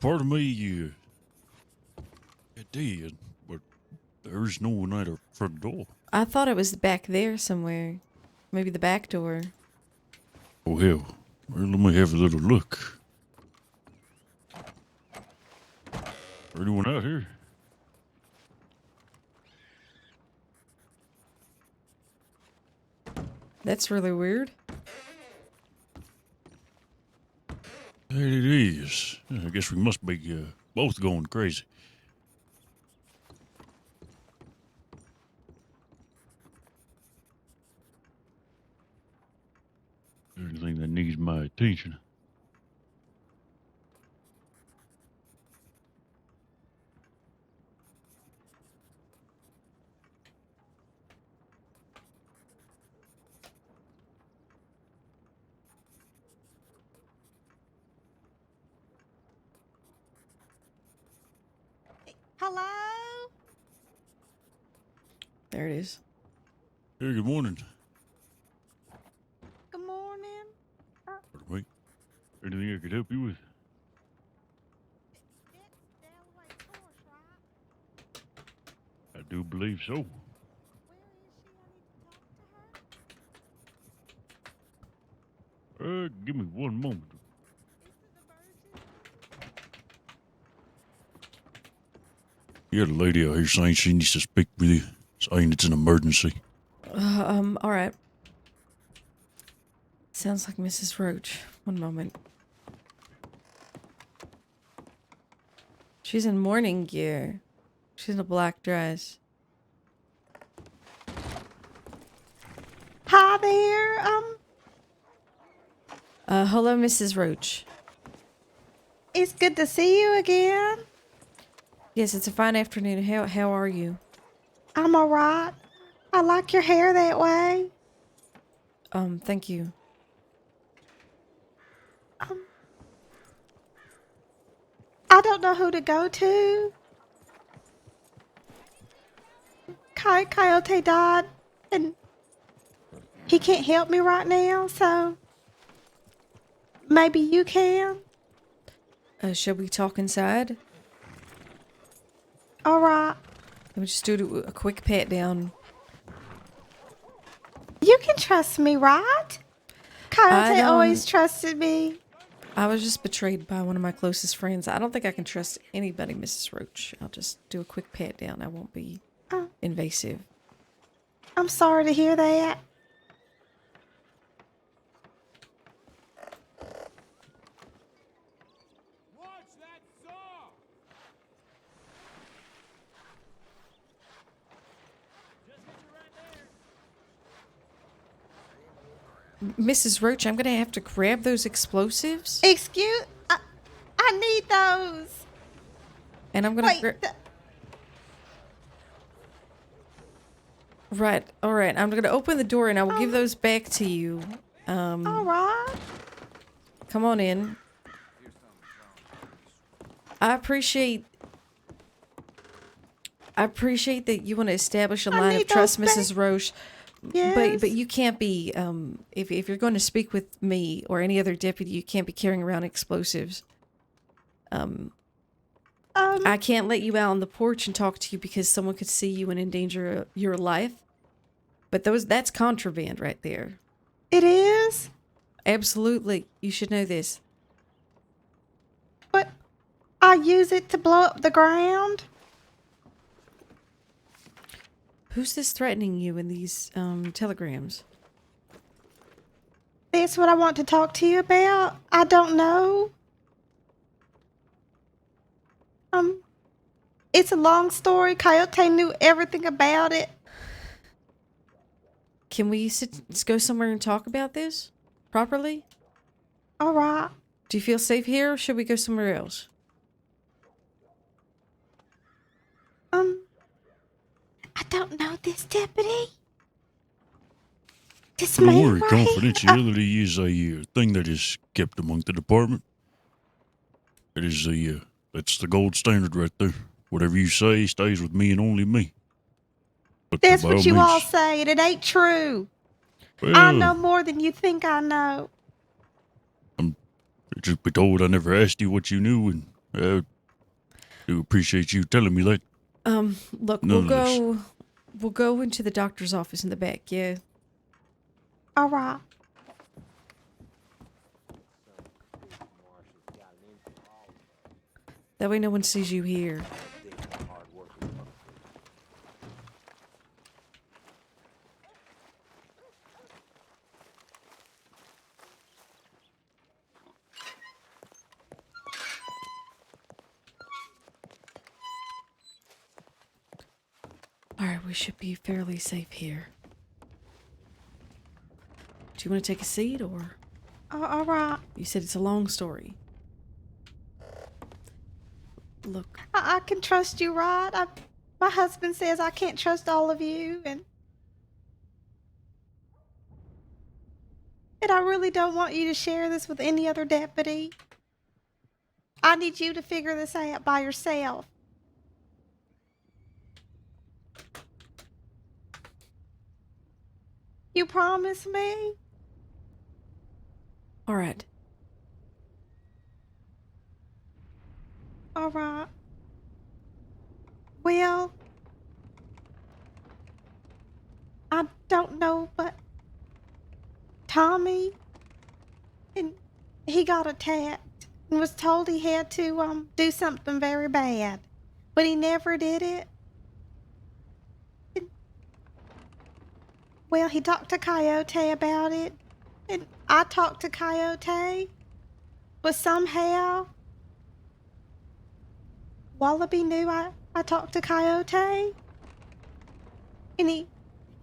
Pardon me, it did, but there's no one at our front door. I thought it was back there somewhere. Maybe the back door. Oh, hell. Well, let me have a little look. Anyone out here? That's really weird. It is. I guess we must be both going crazy. Anything that needs my attention. Hello? There it is. Hey, good morning. Good morning. Pardon me. Anything I could help you with? It's Adaleigh Course, right? I do believe so. Where is she? I need to talk to her. Give me one moment. Is it emergency? You got a lady out here saying she needs to speak with you, saying it's an emergency. All right. Sounds like Mrs. Roach. One moment. She's in morning gear. She's in a black dress. Hi there. Hello, Mrs. Roach. It's good to see you again. Yes, it's a fine afternoon. How are you? I'm alright. I like your hair that way. Thank you. I don't know who to go to. Coyote died, and he can't help me right now, so maybe you can. Shall we talk inside? Alright. Let me just do a quick pat down. You can trust me, right? Coyote don't- always trusted me. I was just betrayed by one of my closest friends. I don't think I can trust anybody, Mrs. Roach. I'll just do a quick pat down. I won't be Oh. invasive. I'm sorry to hear that. Watch that saw! Just hit you right there. Mrs. Roach, I'm gonna have to grab those explosives, Excuse? I need those. and I'm gonna Wait. Right, all right. I'm gonna open the door, and I will give those back to you. All right. Come on in. I appreciate that you want to establish a I line of need trust, those Mrs. Roche. Yes. But you can't be if you're going to speak with me or any other deputy, you can't be carrying around explosives. I can't let you out on the porch and talk to you because someone could see you and endanger your life. But that's contraband right there. It is? Absolutely. You should know this. But I use it to blow up the ground. Who's this threatening you in these telegrams? That's what I want to talk to you about. I don't know. It's a long story. Coyote knew everything about it. Can we go somewhere and talk about this properly? All right. Do you feel safe here, or should we go somewhere else? I don't know this deputy. This Don't man worry, right here. confidentiality is a thing that is kept among the department. It is that's the gold standard right there. Whatever you say stays with me and only me. But That's by what all you all means, say, and it ain't true. well, I know more than you think I know. Just be told I never asked you what you knew, and I do appreciate you telling me that. Look, Nonetheless. we'll go into the doctor's office in the back, yeah? All right. That way no one sees you here. Alright, we should be fairly safe here. Do you want to take a seat, or? All right. You said it's a long story. Look, I can trust you, right? My husband says I can't trust all of you, and I really don't want you to share this with any other deputy. I need you to figure this out by yourself. You promise me? alright. All right. Well, I don't know, but Tommy, and he got attacked and was told he had to do something very bad, but he never did it. And, well, he talked to Coyote about it, and I talked to Coyote, but somehow Wallaby knew I talked to Coyote, and he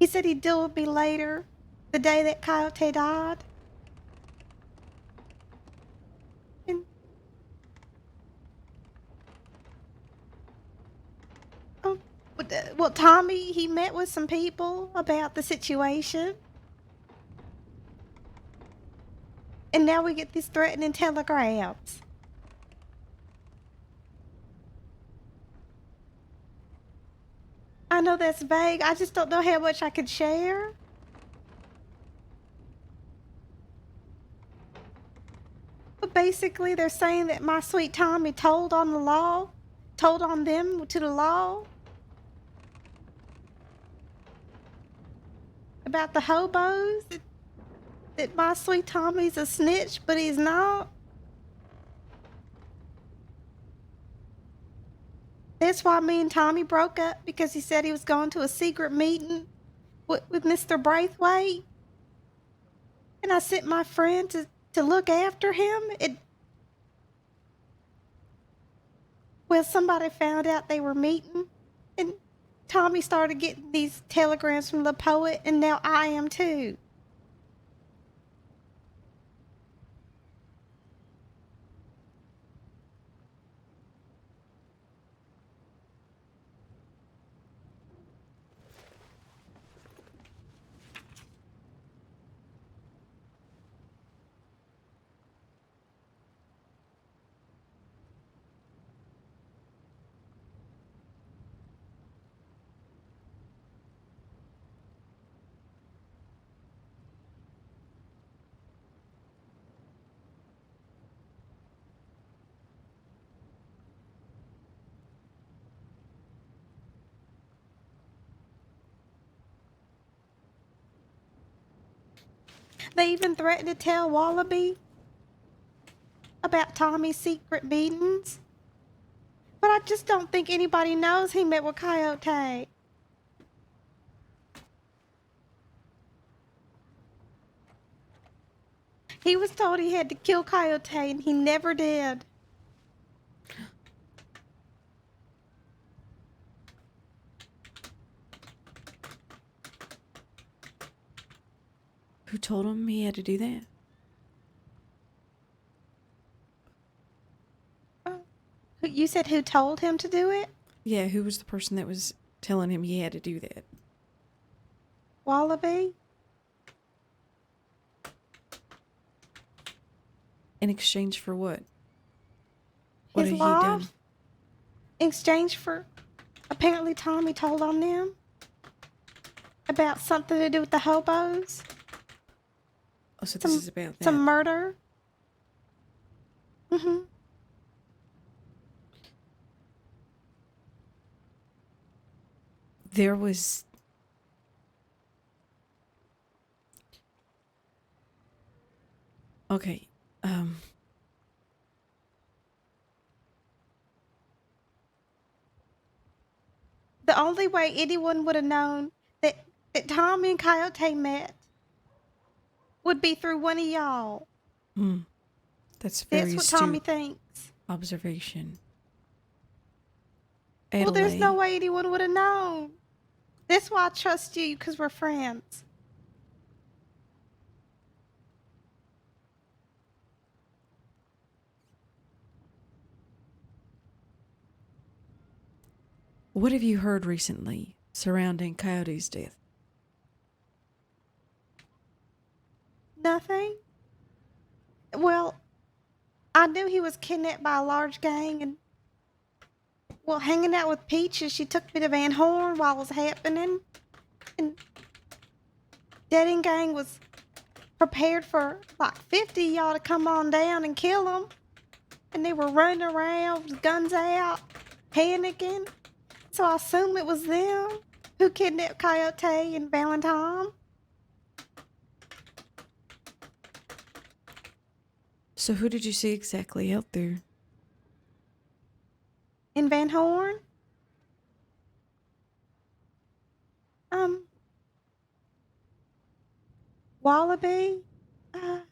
said he'd deal with me later, the day that Coyote died. And well, Tommy, he met with some people about the situation, and now we get these threatening telegrams. I know that's vague. I just don't know how much I could share. But basically, they're saying that my sweet Tommy told on them to the law about the hobos, that my sweet Tommy's a snitch, but he's not. That's why me and Tommy broke up, because he said he was going to a secret meeting with Mr. Braithwaite. And I sent my friend to look after him. Well, somebody found out they were meeting, and Tommy started getting these telegrams from the poet, and now I am too. They even threatened to tell Wallaby about Tommy's secret meetings. But I just don't think anybody knows he met with Coyote. He was told he had to kill Coyote, and he never did. Who told him he had to do that? You said who told him to do it? Yeah, who was the person that was telling him he had to do that? Wallaby? In exchange for what? What His had he life? done? In exchange for, apparently Tommy told on them about something to do with the hobos. Oh, so this is about that. Some murder. There was. Okay. The only way anyone would have known that Tommy and Coyote met would be through one of y'all. That's That's very what Tommy astute thinks. observation. Well, there's no Adaleigh, way anyone would have known. That's why I trust you, because we're friends. what have you heard recently surrounding Coyote's death? Nothing? Well, I knew he was kidnapped by a large gang, and well, hanging out with Peaches, she took me to Van Horn while it was happening, and Dead Gang was prepared for like 50 y'all to come on down and kill him, and they were running around with guns out, panicking. So I assume it was them who kidnapped Coyote and Valentine. So who did you see exactly out there? In Van Horn? Wallaby? There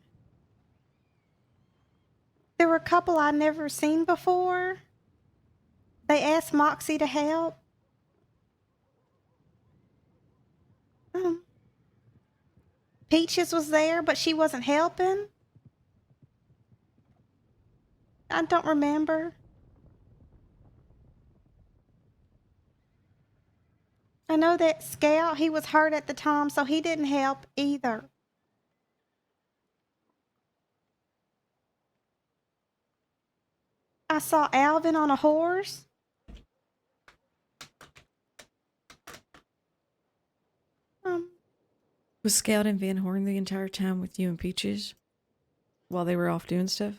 were a couple I'd never seen before. They asked Moxie to help. Peaches was there, but she wasn't helping. I don't remember. I know that Scout, he was hurt at the time, so he didn't help either. I saw Alvin on a horse. Was Scout and Van Horn the entire time with you and Peaches while they were off doing stuff?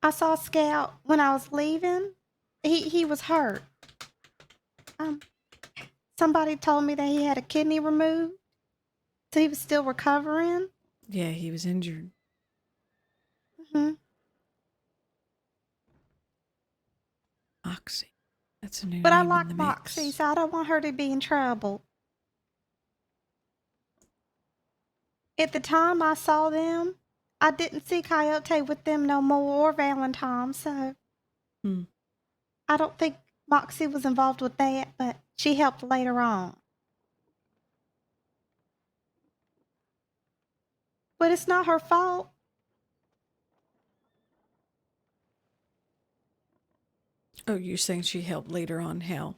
I saw Scout when I was leaving. He was hurt. Somebody told me that he had a kidney removed, so he was still recovering. Yeah, he was injured. Moxie. That's a new But I name like in the Moxie, mix. so I don't want her to be in trouble. At the time I saw them, I didn't see Coyote with them no more or Valentine, so I don't think Moxie was involved with that, but she helped later on. But it's not her fault. Oh, you're saying she helped later on? How?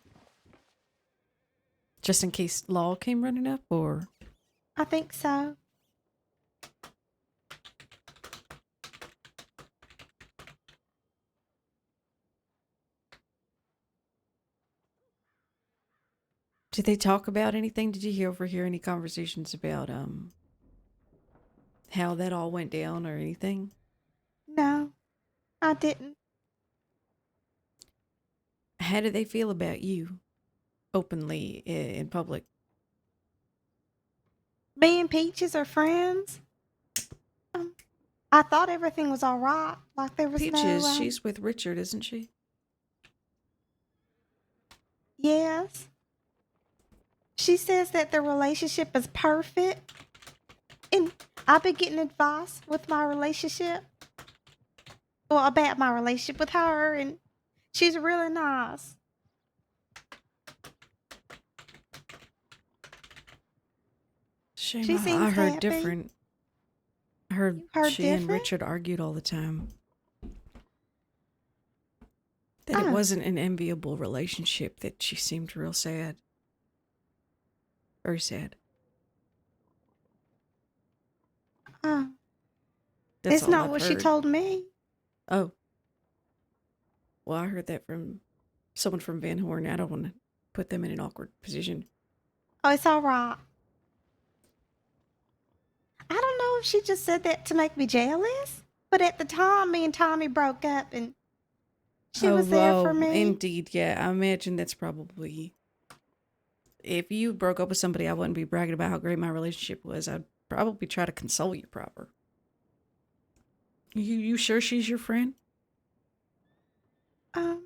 Just in case Law came running up, or? I think so. Did they talk about anything? Did you overhear any conversations about how that all went down or anything? No, I didn't. How did they feel about you openly in public? Me and Peaches are friends. I thought everything was all right. Like there was Peaches, no. she's with Richard, isn't she? Yes. She says that the relationship is perfect. And I've been getting advice with my relationship. Well, about my relationship with her, and she's really nice. Shame, She I seems heard happy. different. I heard, You heard she and different? Richard argued all the time. That it Oh. wasn't an enviable relationship, that she seemed real sad. Very sad. Oh. That's It's all not I've what she heard. told me. Oh. Well, I heard that from someone from Van Horn. I don't want to put them in an awkward position. Oh, it's all right. I don't know if she just said that to make me jealous, but at the time, me and Tommy broke up, and she was there for me. Indeed, yeah. I imagine that's probably if you broke up with somebody, I wouldn't be bragging about how great my relationship was. I'd probably try to console you proper. You sure she's your friend? Um,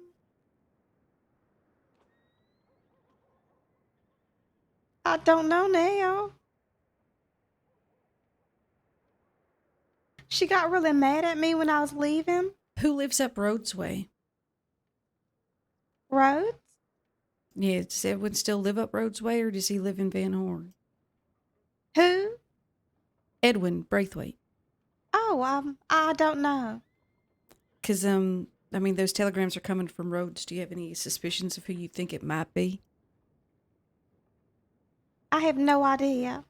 I don't know now. She got really mad at me when I was leaving. Who lives up Rhodes Way? Rhodes? Yeah, does Edwin still live up Rhodes Way, or does he live in Van Horn? Who? Edwin Braithwaite. Oh, I don't know. Because, I mean, those telegrams are coming from Rhodes. Do you have any suspicions of who you think it might be? I have no idea.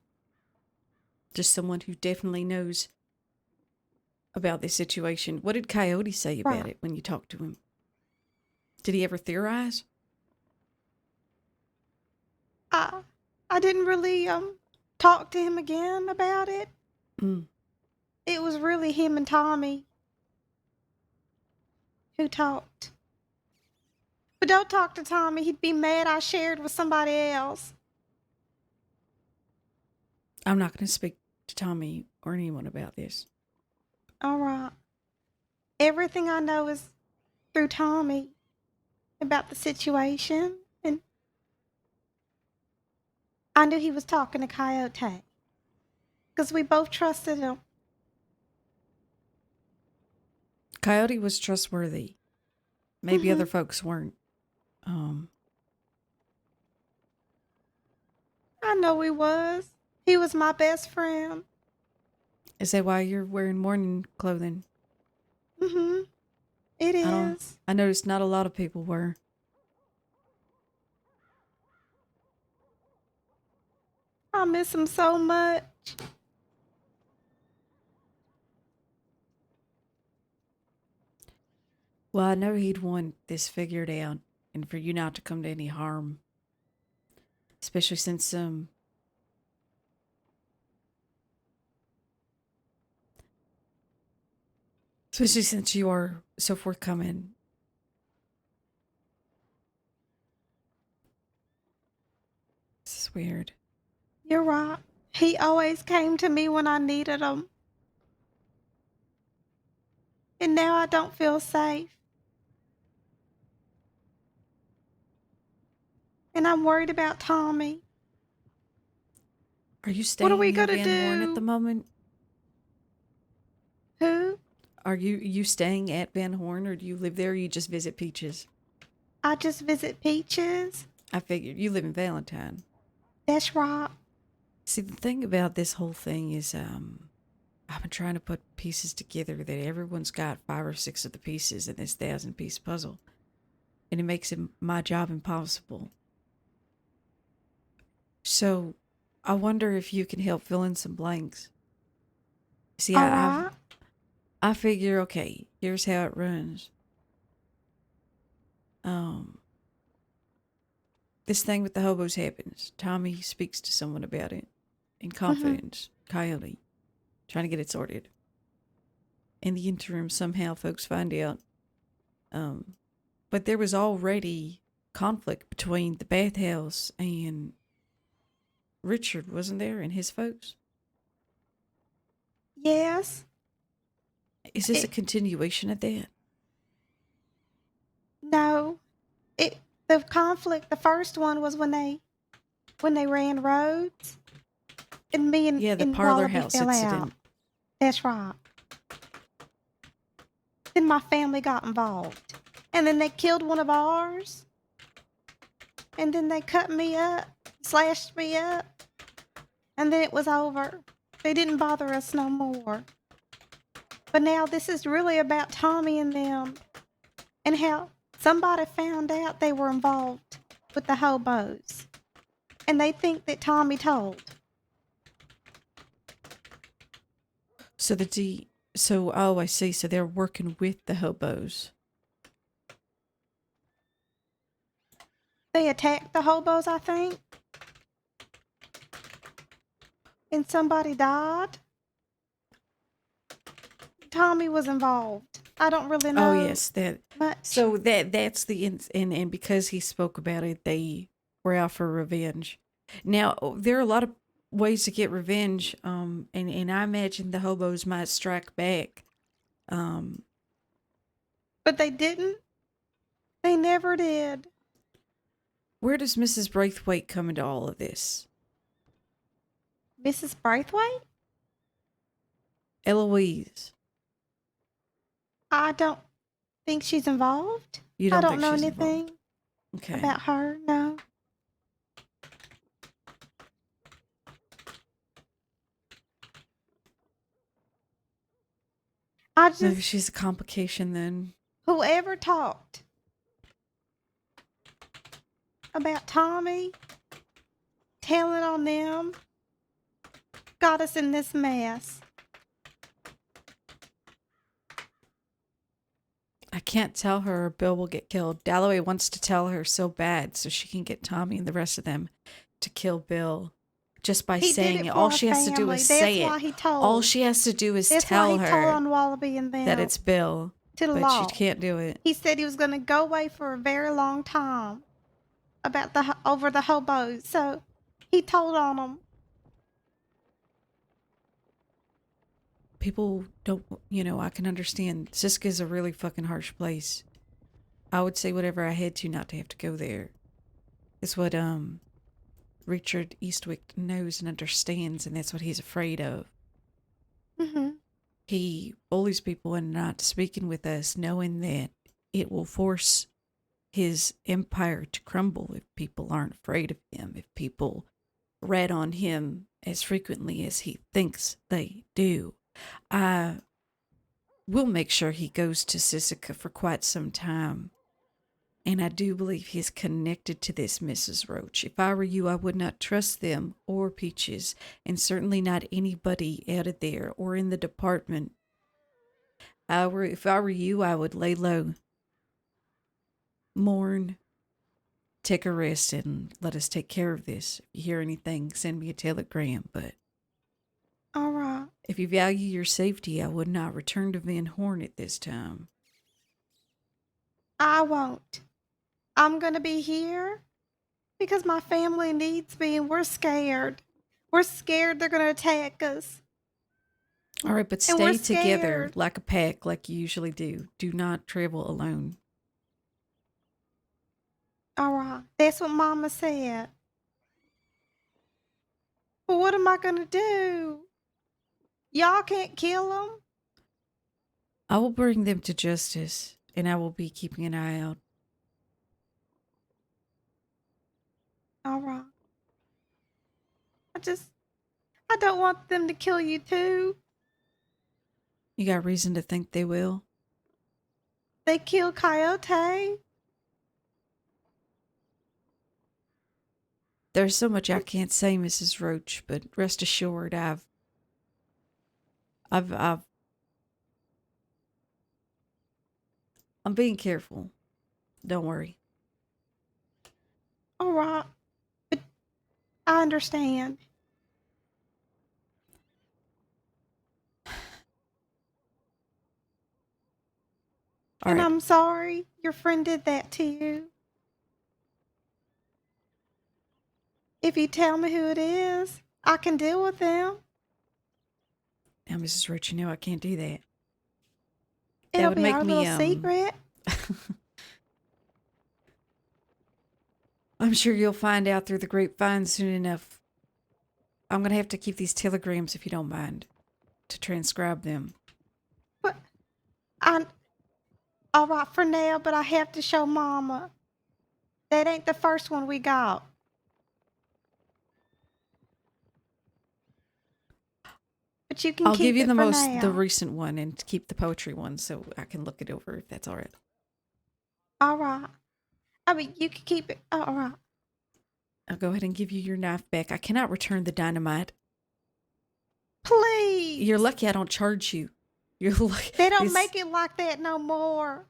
Just someone who definitely knows about this situation. What did Coyote say about Right. it when you talked to him? Did he ever theorize? I didn't really talk to him again about it. Mm. It was really him and Tommy who talked. But don't talk to Tommy. He'd be mad I shared with somebody else. I'm not going to speak to Tommy or anyone about this. All right. Everything I know is through Tommy about the situation. And I knew he was talking to Coyote. Because we both trusted him. Coyote was trustworthy. Maybe Mhm. other folks weren't. I know he was. He was my best friend. Is that why you're wearing mourning clothing? Mm-hmm. It I is. I noticed not a lot of people were. I miss him so much. Well, I know he'd want this figured out and for you not to come to any harm. Especially since you are so forthcoming. This is weird. You're right. He always came to me when I needed him. And now I don't feel safe. And I'm worried about Tommy. Are you What staying are we near gonna Van Horn at the do? moment? Who? Are you staying at Van Horn, or do you live there, or you just visit Peaches? I just visit Peaches. I figured you live in Valentine. That's right. See, the thing about this whole thing is, I've been trying to put pieces together that everyone's got 5 or 6 of the pieces in this 1,000-piece puzzle, and it makes my job impossible. So, I wonder if you can help fill in some blanks. See, All right. I figure, okay, here's how it runs. This thing with the hobos happens. Tommy speaks to someone about it in confidence. Coyote, trying to get it sorted. In the interim, somehow folks find out. But there was already conflict between the bathhouse and Richard, wasn't there, and his folks? Yes. Is this a It, continuation of that? no. The conflict, the first one was when they ran roads and me Yeah, the and parlor Wallaby house fell out. incident. That's right. Then my family got involved. And then they killed one of ours. And then they cut me up, slashed me up. And then it was over. They didn't bother us no more. But now this is really about Tommy and them and how somebody found out they were involved with the hobos. And they think that Tommy told. Oh, I see. So they're working with the hobos. They attacked the hobos, I think. And somebody died. Tommy was involved. I don't really know Oh, yes, that. much. So that's the and because he spoke about it, they We're out for revenge. Now, there are a lot of ways to get revenge, and I imagine the hobos might strike back. But they didn't. They never did. Where does Mrs. Braithwaite come into all of this? Mrs. Braithwaite? Eloise. I don't think she's involved. You don't I don't think know she's anything involved? Okay. about her. No. I Maybe just, she's a complication then. whoever talked about Tommy telling on them got us in this mess. I can't tell her or Bill will get killed. Adaleigh wants to tell her so bad so she can get Tommy and the rest of them to kill Bill just by He saying did it. it All for she her has to do family. is That's say why it. he told. All she has to do is That's tell why he told her on Wallaby and them that it's Bill, to the but law. she can't do it. He said he was going to go away for a very long time about over the hobos. So he told on them. People don't, I can understand. Siska's a really fucking harsh place. I would say whatever I had to not to have to go there. It's what Richard Eastwick knows and understands, and that's what he's afraid of. Mm-hmm. He bullies people into not speaking with us, knowing that it will force his empire to crumble if people aren't afraid of him, if people rat on him as frequently as he thinks they do. I will make sure he goes to Sisika for quite some time. And I do believe he's connected to this Mrs. Roach. If I were you, I would not trust them or Peaches, and certainly not anybody out of there or in the department. If I were you, I would lay low, mourn, take a rest, and let us take care of this. If you hear anything, send me a telegram. But All right. if you value your safety, I would not return to Van Horn at this time. I won't. I'm going to be here because my family needs me and we're scared. We're scared they're going to attack us. All right, but And we're stay together scared. like a pack, like you usually do. Do not travel alone. All right. That's what Mama said. But what am I going to do? Y'all can't kill them? I will bring them to justice, and I will be keeping an eye out. All right. I don't want them to kill you too. You got reason to think they will? They killed Coyote. There's so much I can't say, Mrs. Roach, but rest assured, I'm being careful. Don't worry. All right. But I understand. All And right. I'm sorry your friend did that to you. If you tell me who it is, I can deal with them. Now, Mrs. Roach, you know I can't do that. It'll would be make our me, little secret. I'm sure you'll find out through the grapevine soon enough. I'm going to have to keep these telegrams, if you don't mind, to transcribe them. But I'm all right for now, but I have to show Mama. That ain't the first one we got. But you can I'll keep give you it the for now. the recent one and keep the poetry one so I can look it over if that's all right. All right. I mean, you can keep it. All right. I'll go ahead and give you your knife back. I cannot return the dynamite. Please. You're lucky I don't charge you. You're lucky. They don't make it like that no more.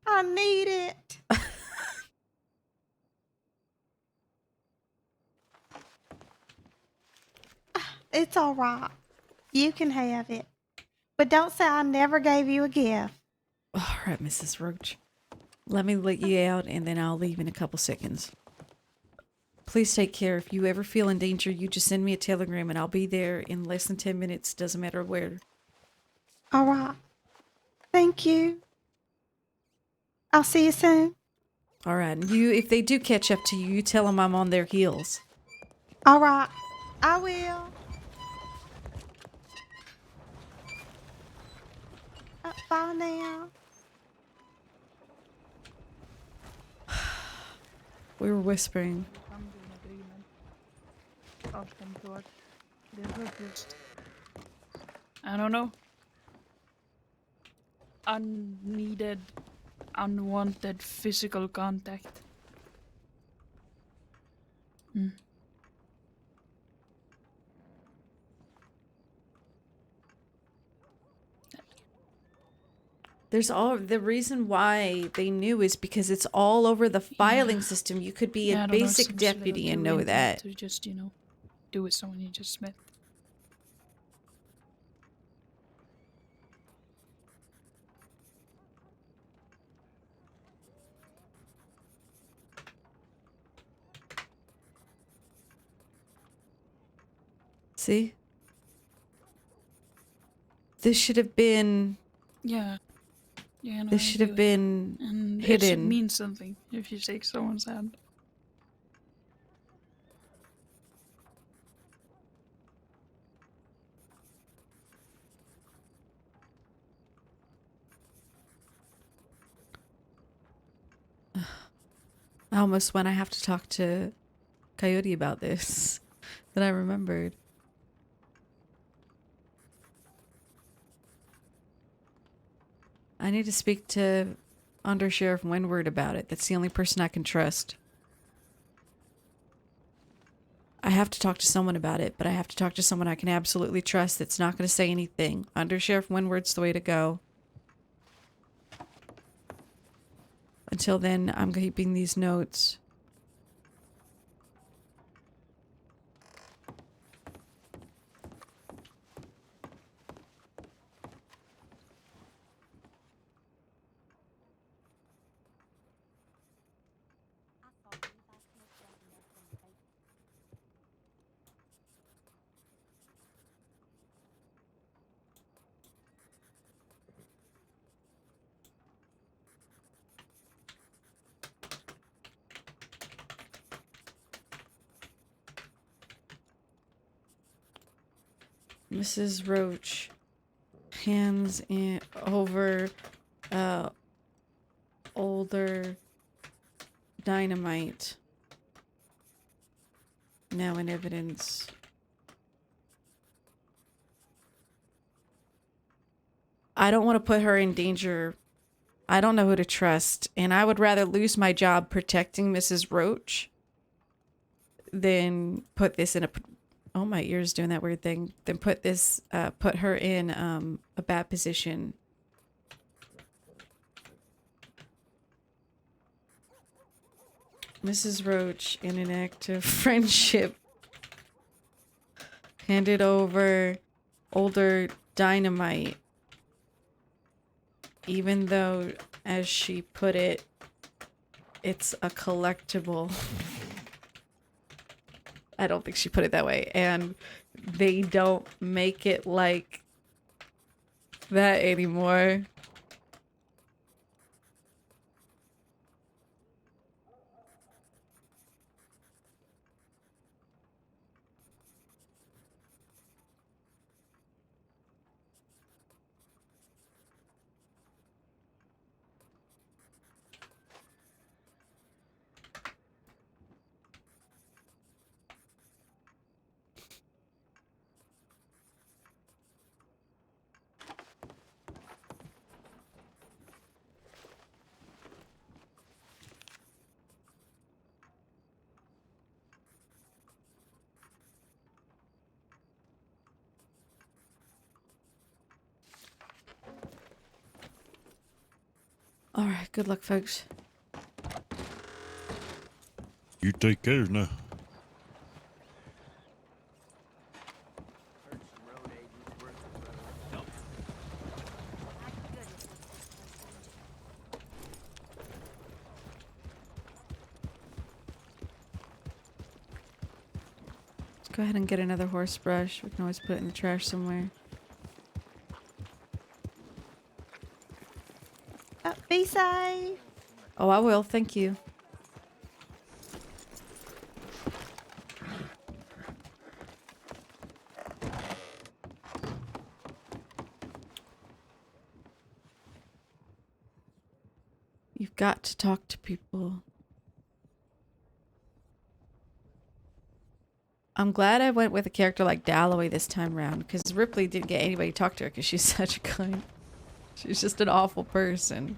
I need it. It's all right. You can have it. But don't say I never gave you a gift. All right, Mrs. Roach. Let me let you out, and then I'll leave in a couple seconds. Please take care. If you ever feel in danger, you just send me a telegram, and I'll be there in less than 10 minutes. Doesn't matter where. All right. Thank you. I'll see you soon. All right. And you, if they do catch up to you, you tell them I'm on their heels. All right. I will. Bye now. We were whispering. Come to an agreement of some sort. This was just, I don't know, unneeded, unwanted physical contact. There's all the reason why they knew is because it's all over the filing Yeah. system. You could be Yeah, I a don't know, it basic seems a little deputy and too know intimate that. to just, do with someone you just met. See? This should have been Yeah. Yeah, no, this I should agree have with that. been And it should hidden. mean something if you shake someone's hand. I almost when I have to talk to Coyote about this that I remembered. I need to speak to Under Sheriff Windward about it. That's the only person I can trust. I have to talk to someone about it, but I have to talk to someone I can absolutely trust that's not going to say anything. Under Sheriff Windward's the way to go. Until then, I'm keeping these notes. Mrs. Roach hands in over older dynamite. Now in evidence. I don't want to put her in danger. I don't know who to trust, and I would rather lose my job protecting Mrs. Roach than put this in a. Oh, my ear's doing that weird thing. Than put this, put her in a bad position. Mrs. Roach, in an act of friendship, handed over older dynamite, even though, as she put it, it's a collectible. I don't think she put it that way. And they don't make it like that anymore. All right, good luck, folks. You take care now. Go ahead and get another horse brush. We can always put it in the trash somewhere. Be safe. Oh, I will. Thank you. You've got to talk to people. I'm glad I went with a character like Adaleigh this time around, because Ripley didn't get anybody to talk to her because she's such a cunt. She's just an awful person.